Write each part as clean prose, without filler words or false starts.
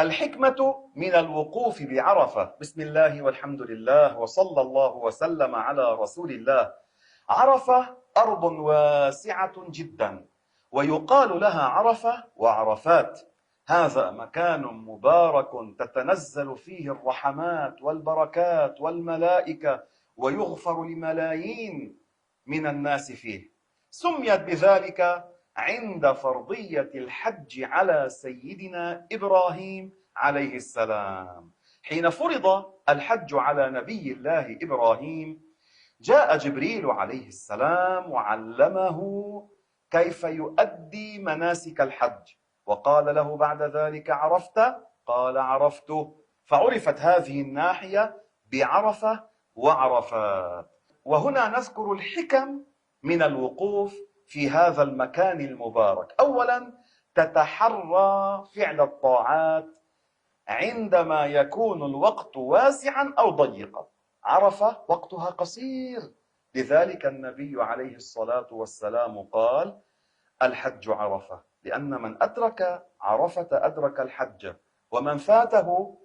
الحكمة من الوقوف بعرفة. بسم الله والحمد لله وصلى الله وسلم على رسول الله. عرفة أرض واسعة جدا، ويقال لها عرفة وعرفات. هذا مكان مبارك تتنزل فيه الرحمات والبركات والملائكة، ويغفر لملايين من الناس فيه. سميت بذلك عند فرضية الحج على سيدنا إبراهيم عليه السلام. حين فرض الحج على نبي الله إبراهيم، جاء جبريل عليه السلام وعلمه كيف يؤدي مناسك الحج، وقال له بعد ذلك: عرفت؟ قال: عرفت. فعرفت هذه الناحية بعرفة وعرفات. وهنا نذكر الحكم من الوقوف في هذا المكان المبارك. أولا، تتحرى فعل الطاعات عندما يكون الوقت واسعا أو ضيقا. عرفة وقتها قصير، لذلك النبي عليه الصلاة والسلام قال: الحج عرفة، لأن من أدرك عرفة أدرك الحج، ومن فاته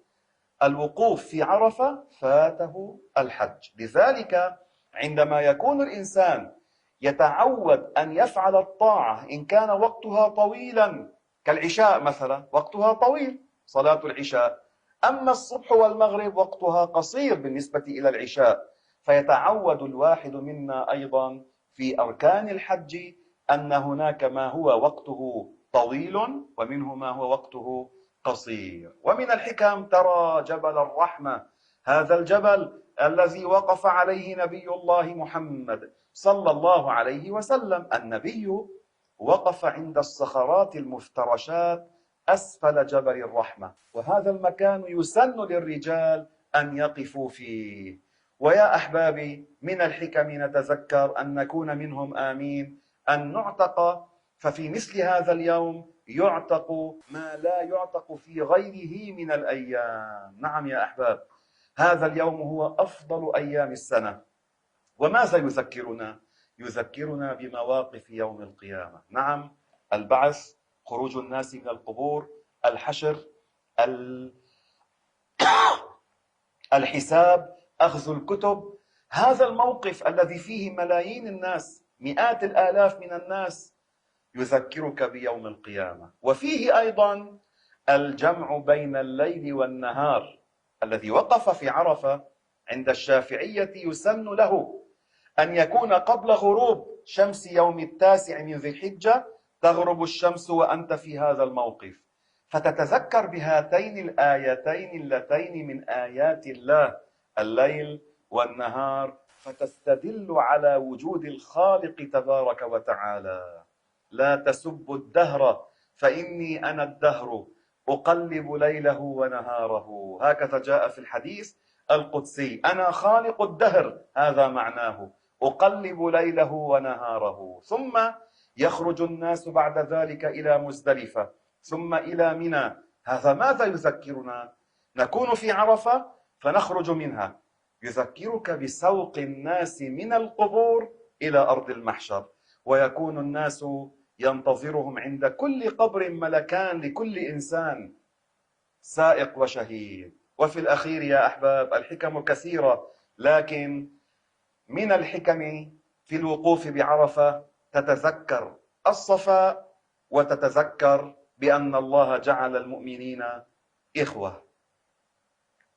الوقوف في عرفة فاته الحج. لذلك عندما يكون الإنسان يتعود أن يفعل الطاعة إن كان وقتها طويلا، كالعشاء مثلا وقتها طويل صلاة العشاء، أما الصبح والمغرب وقتها قصير بالنسبة إلى العشاء، فيتعود الواحد منا أيضا في أركان الحج أن هناك ما هو وقته طويل ومنه ما هو وقته قصير. ومن الحكم ترى جبل الرحمة، هذا الجبل الذي وقف عليه نبي الله محمد صلى الله عليه وسلم. النبي وقف عند الصخرات المفترشات أسفل جبل الرحمة، وهذا المكان يسن للرجال أن يقفوا فيه. ويا أحبابي، من الحكم نتذكر أن نكون منهم آمين، أن نعتق، ففي مثل هذا اليوم يعتق ما لا يعتق في غيره من الأيام. نعم يا أحباب، هذا اليوم هو أفضل أيام السنة. وماذا يذكرنا؟ يذكرنا بمواقف يوم القيامة. نعم، البعث، خروج الناس من القبور، الحشر، الحساب، أخذ الكتب. هذا الموقف الذي فيه ملايين الناس، مئات الآلاف من الناس، يذكرك بيوم القيامة. وفيه أيضا الجمع بين الليل والنهار. الذي وقف في عرفة عند الشافعية يسن له أن يكون قبل غروب شمس يوم 9 من ذي الحجة، تغرب الشمس وأنت في هذا الموقف، فتتذكر بهاتين الآيتين اللتين من آيات الله، الليل والنهار، فتستدل على وجود الخالق تبارك وتعالى. لا تسبوا الدهر فإني أنا الدهر أقلب ليله ونهاره، هكذا جاء في الحديث القدسي: أنا خالق الدهر، هذا معناه، أقلب ليله ونهاره. ثم يخرج الناس بعد ذلك إلى مزدلفة، ثم إلى منى. هذا ماذا يذكرنا؟ نكون في عرفة فنخرج منها، يذكرك بسوق الناس من القبور إلى أرض المحشر، ويكون الناس ينتظرهم عند كل قبر ملكان لكل إنسان، سائق وشهيد. وفي الأخير يا أحباب، الحكم كثيرة، لكن من الحكم في الوقوف بعرفة تتذكر الصفاء، وتتذكر بأن الله جعل المؤمنين إخوة.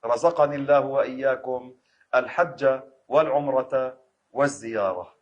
رزقني الله وإياكم الحج والعمرة والزيارة.